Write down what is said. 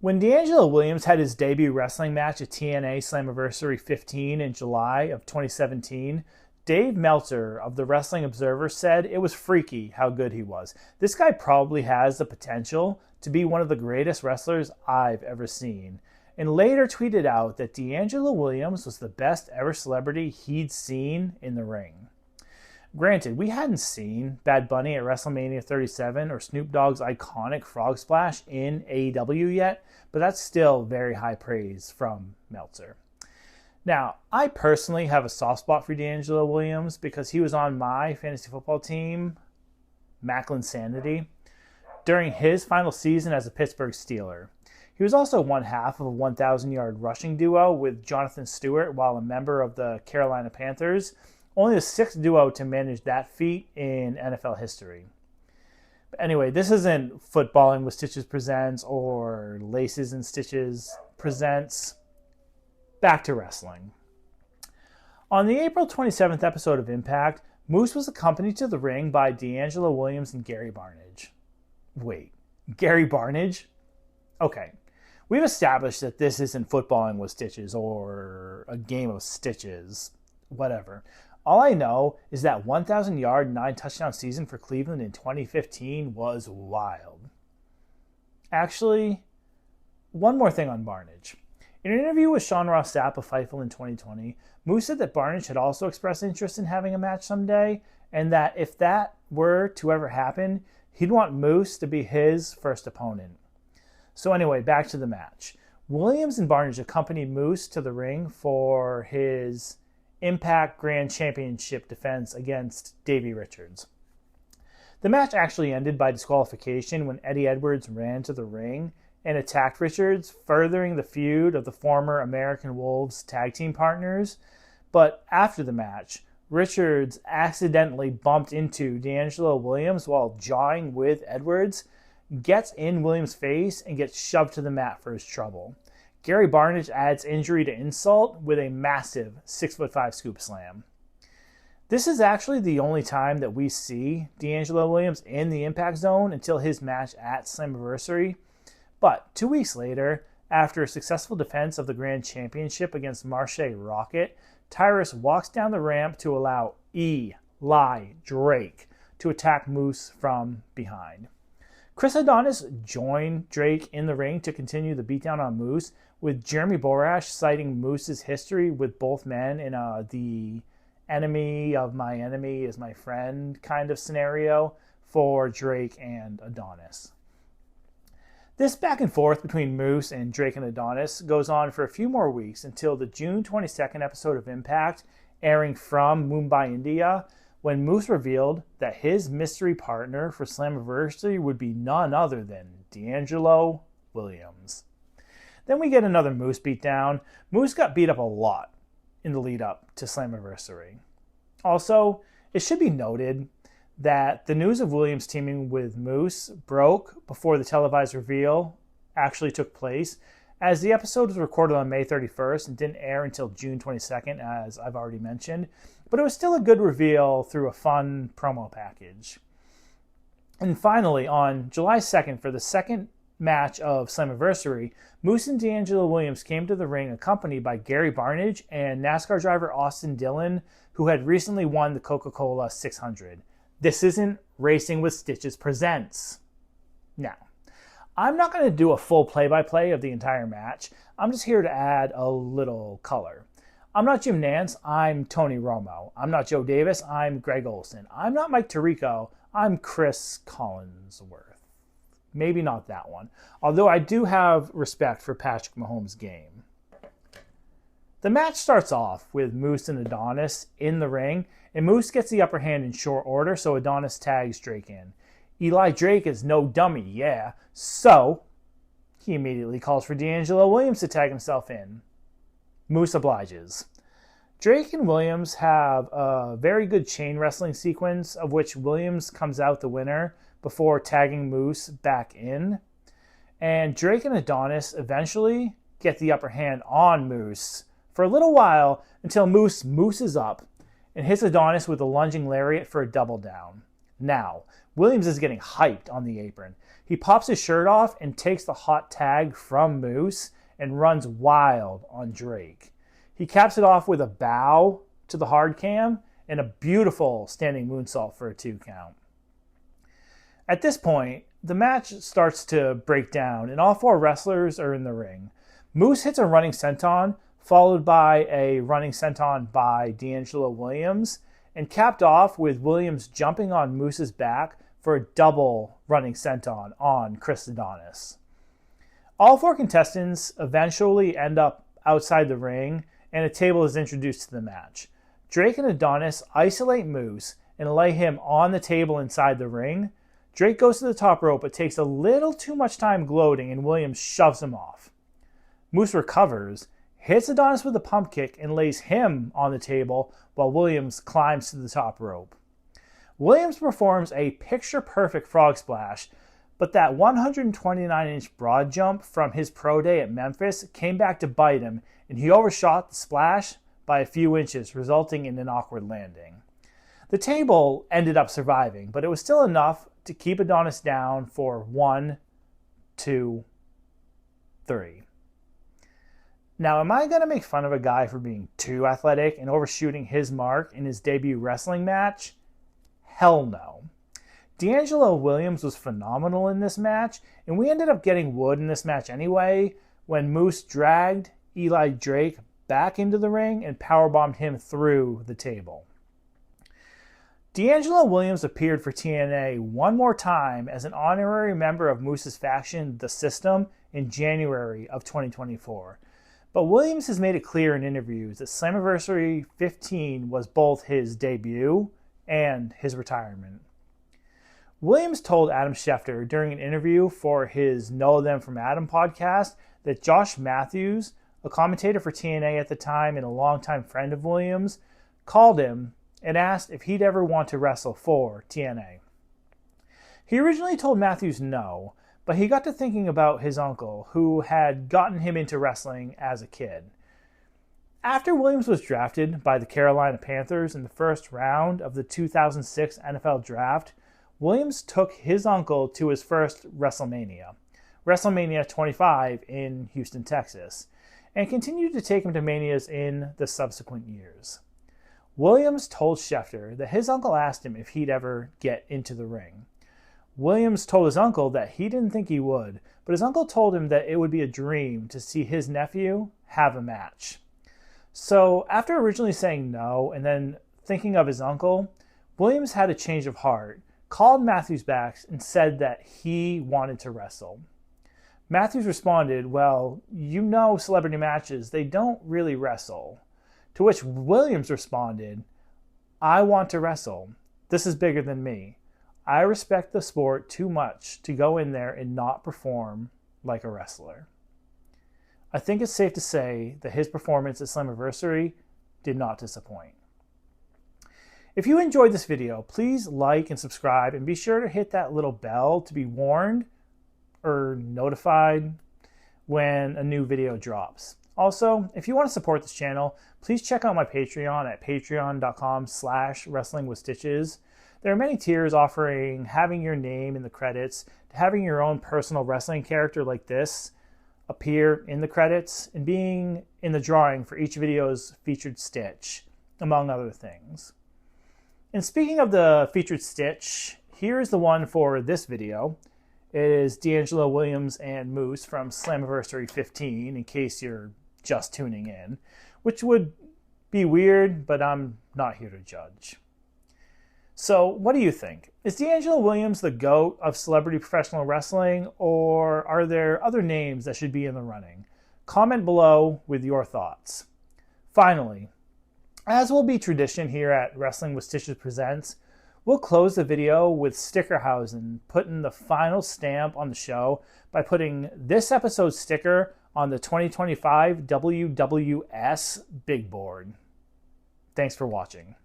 When DeAngelo Williams had his debut wrestling match at TNA Slammiversary 15 in July of 2017, Dave Meltzer of the Wrestling Observer said it was freaky how good he was. This guy probably has the potential to be one of the greatest wrestlers I've ever seen, and later tweeted out that DeAngelo Williams was the best ever celebrity he'd seen in the ring. Granted, we hadn't seen Bad Bunny at WrestleMania 37 or Snoop Dogg's iconic Frog Splash in AEW yet, but that's still very high praise from Meltzer. Now, I personally have a soft spot for DeAngelo Williams because he was on my fantasy football team, Macklin Sanity, during his final season as a Pittsburgh Steeler. He was also one half of a 1,000-yard rushing duo with Jonathan Stewart while a member of the Carolina Panthers, only the sixth duo to manage that feat in NFL history. But anyway, this isn't Footballing with Stitches Presents or Laces and Stitches Presents. Back to wrestling. On the April 27th episode of Impact, Moose was accompanied to the ring by DeAngelo Williams and Gary Barnage. Wait, Gary Barnage? Okay, we've established that this isn't Footballing with Stitches or a game of stitches, whatever. All I know is that 1,000-yard, 9-touchdown season for Cleveland in 2015 was wild. Actually, one more thing on Barnage. In an interview with Sean Ross Sapp of Fightful in 2020, Moose said that Barnage had also expressed interest in having a match someday, and that if that were to ever happen, he'd want Moose to be his first opponent. So anyway, back to the match. Williams and Barnage accompanied Moose to the ring for his Impact Grand Championship defense against Davey Richards. The match actually ended by disqualification when Eddie Edwards ran to the ring and attacked Richards, furthering the feud of the former American Wolves tag team partners. But after the match, Richards accidentally bumped into DeAngelo Williams while jawing with Edwards, gets in Williams' face, and gets shoved to the mat for his trouble. Gary Barnage adds injury to insult with a massive 6'5" scoop slam. This is actually the only time that we see DeAngelo Williams in the Impact Zone until his match at Slammiversary. But 2 weeks later, after a successful defense of the Grand Championship against Marche Rocket, Tyrus walks down the ramp to allow Eli Drake to attack Moose from behind. Chris Adonis joined Drake in the ring to continue the beatdown on Moose, with Jeremy Borash citing Moose's history with both men in the enemy of my enemy is my friend kind of scenario for Drake and Adonis. This back and forth between Moose and Drake and Adonis goes on for a few more weeks until the June 22nd episode of Impact, airing from Mumbai, India, when Moose revealed that his mystery partner for Slammiversary would be none other than DeAngelo Williams. Then we get another Moose beatdown. Moose got beat up a lot in the lead up to Slammiversary. Also, it should be noted that the news of Williams teaming with Moose broke before the televised reveal actually took place, as the episode was recorded on May 31st and didn't air until June 22nd, as I've already mentioned, but it was still a good reveal through a fun promo package. And finally, on July 2nd, for the second match of Slammiversary, Moose and DeAngelo Williams came to the ring accompanied by Gary Barnage and NASCAR driver Austin Dillon, who had recently won the Coca-Cola 600. This isn't Racing with Stitches Presents. Now, I'm not going to do a full play-by-play of the entire match. I'm just here to add a little color. I'm not Jim Nance, I'm Tony Romo. I'm not Joe Davis, I'm Greg Olson. I'm not Mike Tirico, I'm Chris Collinsworth. Maybe not that one, although I do have respect for Patrick Mahomes' game. The match starts off with Moose and Adonis in the ring, and Moose gets the upper hand in short order, so Adonis tags Drake in. Eli Drake is no dummy, yeah, so he immediately calls for DeAngelo Williams to tag himself in. Moose obliges. Drake and Williams have a very good chain wrestling sequence, of which Williams comes out the winner before tagging Moose back in. And Drake and Adonis eventually get the upper hand on Moose for a little while until Moose mooses up and hits Adonis with a lunging lariat for a double down. Now, Williams is getting hyped on the apron. He pops his shirt off and takes the hot tag from Moose and runs wild on Drake. He caps it off with a bow to the hard cam and a beautiful standing moonsault for a 2 count. At this point, the match starts to break down and all 4 wrestlers are in the ring. Moose hits a running senton, followed by a running senton by DeAngelo Williams, and capped off with Williams jumping on Moose's back for a double running senton on Chris Adonis. All 4 contestants eventually end up outside the ring, and a table is introduced to the match. Drake and Adonis isolate Moose and lay him on the table inside the ring. Drake goes to the top rope but takes a little too much time gloating, and Williams shoves him off. Moose recovers, hits Adonis with a pump kick, and lays him on the table while Williams climbs to the top rope. Williams performs a picture-perfect frog splash, but that 129-inch broad jump from his pro day at Memphis came back to bite him, and he overshot the splash by a few inches, resulting in an awkward landing. The table ended up surviving, but it was still enough to keep Adonis down for 1, 2, 3. Now, am I going to make fun of a guy for being too athletic and overshooting his mark in his debut wrestling match? Hell no. DeAngelo Williams was phenomenal in this match, and we ended up getting wood in this match anyway when Moose dragged Eli Drake back into the ring and powerbombed him through the table. DeAngelo Williams appeared for TNA one more time as an honorary member of Moose's faction, The System, in January of 2024. But Williams has made it clear in interviews that Slammiversary 15 was both his debut and his retirement. Williams told Adam Schefter during an interview for his Know Them From Adam podcast that Josh Matthews, a commentator for TNA at the time and a longtime friend of Williams, called him and asked if he'd ever want to wrestle for TNA. He originally told Matthews no, but he got to thinking about his uncle, who had gotten him into wrestling as a kid. After Williams was drafted by the Carolina Panthers in the first round of the 2006 NFL Draft, Williams took his uncle to his first WrestleMania, WrestleMania 25 in Houston, Texas, and continued to take him to manias in the subsequent years. Williams told Schefter that his uncle asked him if he'd ever get into the ring. Williams told his uncle that he didn't think he would, but his uncle told him that it would be a dream to see his nephew have a match. So after originally saying no and then thinking of his uncle, Williams had a change of heart, called Matthews back and said that he wanted to wrestle. Matthews responded, "Well, you know celebrity matches, they don't really wrestle." To which Williams responded, "I want to wrestle. This is bigger than me. I respect the sport too much to go in there and not perform like a wrestler." I think it's safe to say that his performance at Slammiversary did not disappoint. If you enjoyed this video, please like and subscribe, and be sure to hit that little bell to be warned or notified when a new video drops. Also, if you want to support this channel, please check out my Patreon at patreon.com/wrestlingwithstitches. There are many tiers offering having your name in the credits, to having your own personal wrestling character like this appear in the credits, and being in the drawing for each video's featured stitch, among other things. And speaking of the featured stitch, here's the one for this video. It is DeAngelo Williams and Moose from Slammiversary 15, in case you're just tuning in, which would be weird, but I'm not here to judge. So, what do you think? Is DeAngelo Williams the GOAT of celebrity professional wrestling, or are there other names that should be in the running? Comment below with your thoughts. Finally, as will be tradition here at Wrestling with Stitches Presents, we'll close the video with Stickerhausen putting the final stamp on the show by putting this episode's sticker on the 2025 WWS Big Board. Thanks for watching.